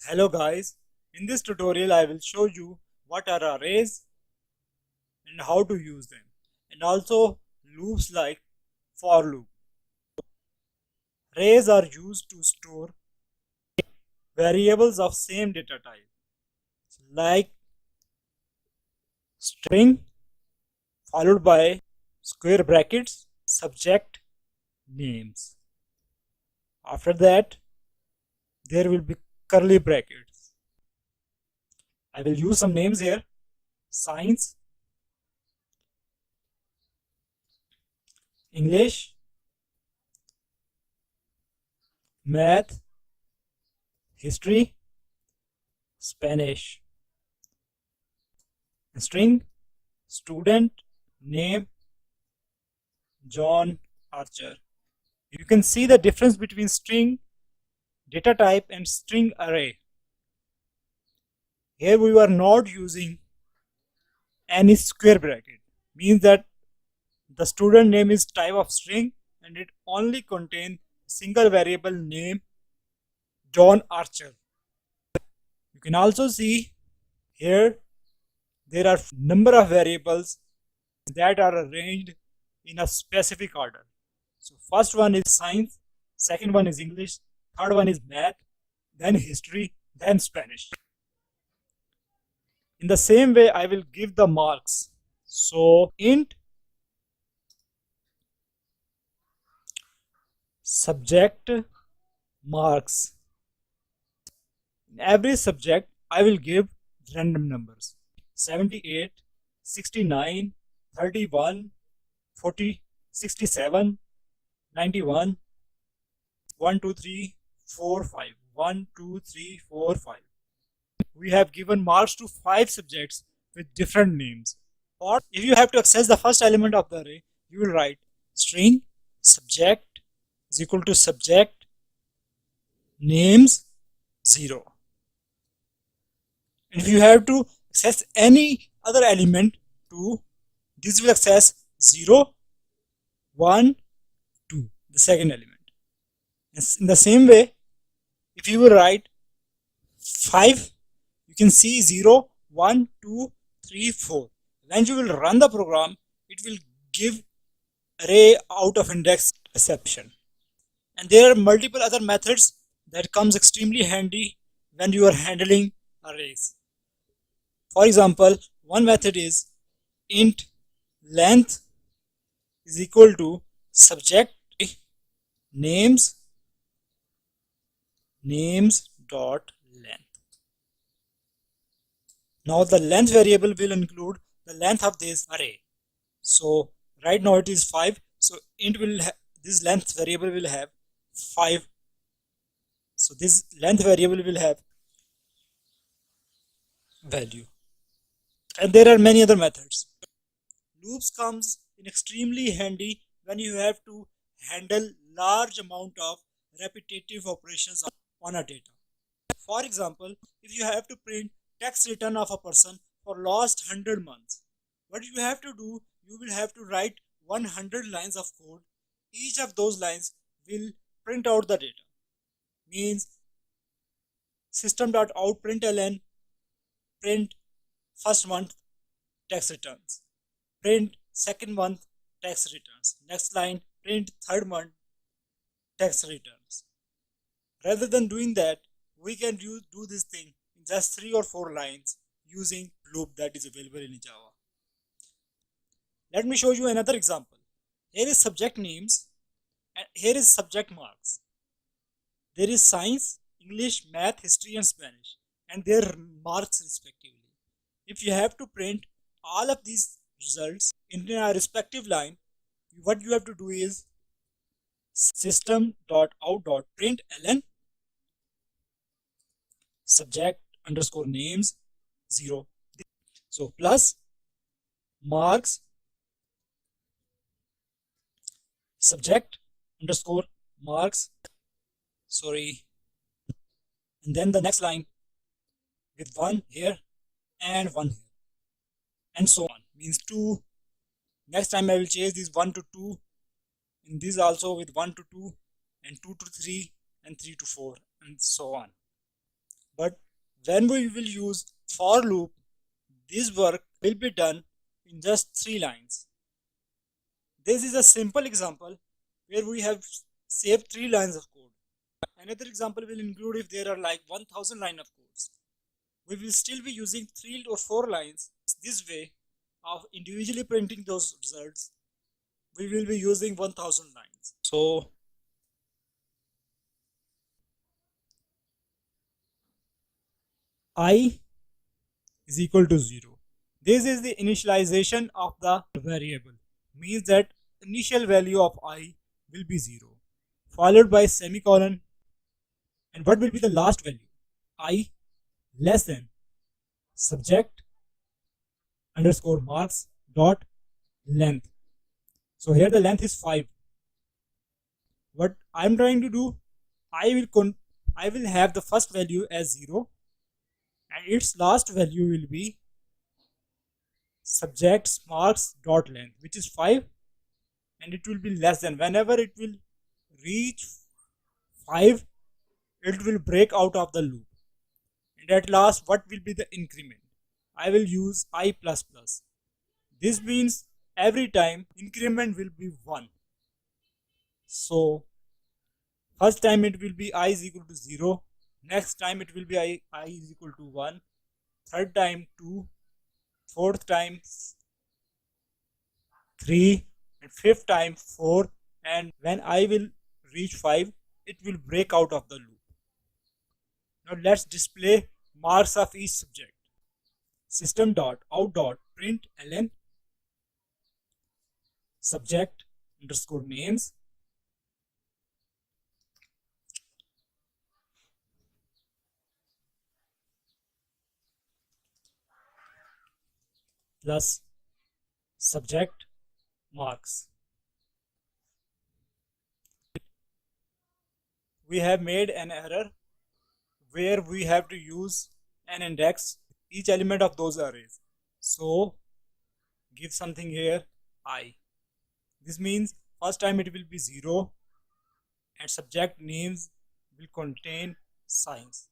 Hello guys, in this tutorial I will show you what are arrays and how to use them, and also loops like for loop. Arrays are used to store variables of same data type like string followed by square brackets subject names. After that there will be curly brackets. I will use some names here: science, English, math, history, Spanish. String student name John Archer. You can see the difference between string data type and string array. Here we are not using any square bracket, means that the student name is type of string and it only contains single variable name John Archer. You can also see here there are number of variables that are arranged in a specific order. So first one is science, second one is English, third one is math, then history, then Spanish. In the same way I will give the marks. So int subject marks. In every subject I will give random numbers: 78, 69, 31, 40, 67, 91, 1, 2, 3, 4, 5. 1, 2, 3, 4, 5. We have given marks to 5 subjects with different names. Or if you have to access the first element of the array, you will write string subject is equal to subject names 0. And if you have to access any other element to, this will access 0, 1, 2, the second element. In the same way, if you will write 5, you can see 0, 1, 2, 3, 4. When you will run the program, it will give array out of index exception. And there are multiple other methods that comes extremely handy when you are handling arrays. For example, one method is int length is equal to subject names dot length. Now the length variable will include the length of this array. So right now it is 5. So int will this length variable will have 5. So this length variable will have value. And there are many other methods. Loops comes in extremely handy when you have to handle large amount of repetitive operations on a data. For example, if you have to print tax return of a person for last 100 months, what you have to do, you will have to write 100 lines of code. Each of those lines will print out the data. Means system.out.println print first month tax returns, print second month tax returns, next line print third month tax returns. Rather than doing that, we can do this thing in just 3 or 4 lines using loop that is available in Java. Let me show you another example. Here is subject names and here is subject marks. There is science, English, math, history and Spanish, and their marks respectively. If you have to print all of these results in a respective line, what you have to do is system.out.println subject underscore names 0. So plus marks subject underscore marks, and then the next line with 1 here and 1 here, and so on. Means 2. Next time I will change this 1 to 2, and this also with 1 to 2, and 2 to 3, and 3 to 4, and so on. But when we will use for loop, this work will be done in just 3 lines. This is a simple example where we have saved 3 lines of code. Another example will include if there are like 1000 lines of codes. We will still be using 3 or 4 lines. This way of individually printing those results, we will be using 1000 lines. So I is equal to 0. This is the initialization of the variable. Means that initial value of I will be 0, followed by semicolon. And what will be the last value? I less than subject underscore marks dot length. So here the length is 5. What I'm trying to do, I will have the first value as 0 and its last value will be subject marks dot length, which is 5, and it will be less than. Whenever it will reach 5, it will break out of the loop. And at last, what will be the increment? I will use I plus plus. This means every time increment will be 1. So first time it will be I is equal to 0. Next time it will be I is equal to 1. Third time 2. Fourth time 3. And fifth time 4. And when I will reach 5, it will break out of the loop. Now let's display marks of each subject. System.out.println subject underscore names plus subject marks. We have made an error where we have to use an index each element of those arrays. So give something here I. This means first time it will be 0 and subject names will contain science.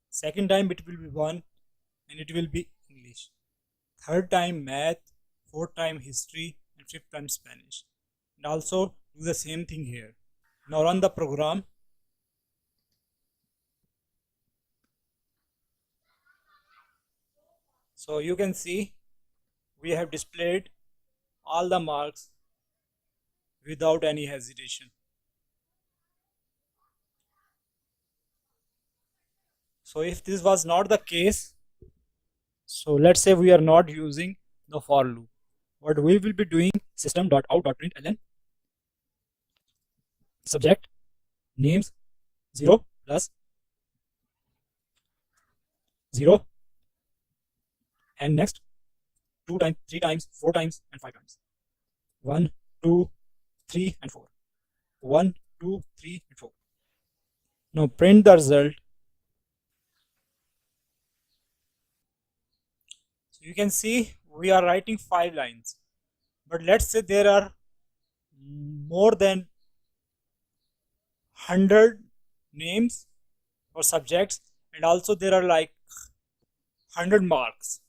Second time it will be 1 and it will be English. Third time math, fourth time history, and fifth time Spanish. And also do the same thing here. Now run the program. So you can see we have displayed all the marks without any hesitation. So if this was not the case, so let's say we are not using the for loop. What we will be doing, system.out.println subject names 0 plus 0 and next 2 times, 3 times, 4 times and 5 times. 1, 2, 3 and 4. 1, 2, 3 and 4. Now print the result. So you can see we are writing 5 lines. But let's say there are more than 100 names or subjects, and also there are like 100 marks.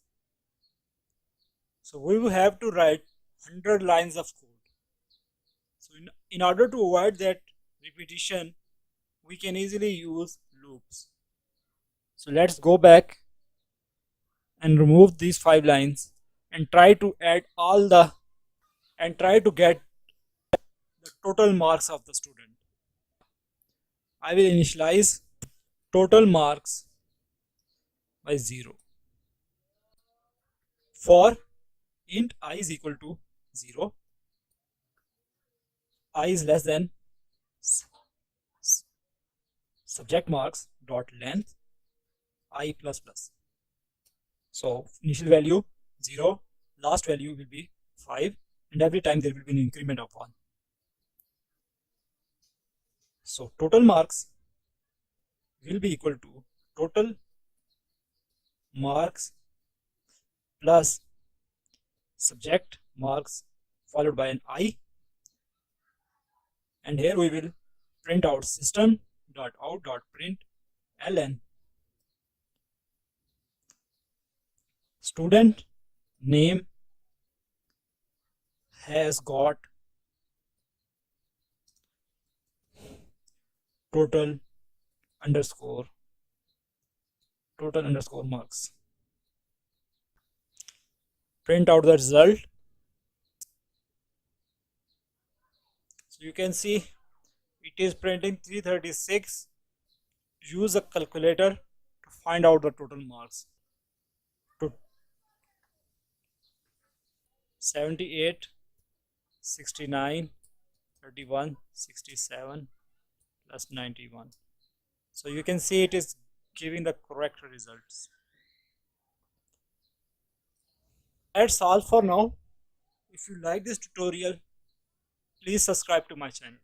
So we will have to write 100 lines of code. So in order to avoid that repetition, we can easily use loops. So let's go back and remove these 5 lines and try to add all the and try to get the total marks of the student. I will initialize total marks by 0. For int I is equal to 0, I is less than subject marks dot length I plus plus. So initial value 0, last value will be 5, and every time there will be an increment of 1. So total marks will be equal to total marks plus subject marks followed by an I, and here we will print out system.out.println student name has got total underscore marks. Print out the result. So you can see it is printing 336. Use a calculator to find out the total marks. To 78, 69, 31, 67 plus 91. So you can see it is giving the correct results. That's all for now. If you like this tutorial, please subscribe to my channel.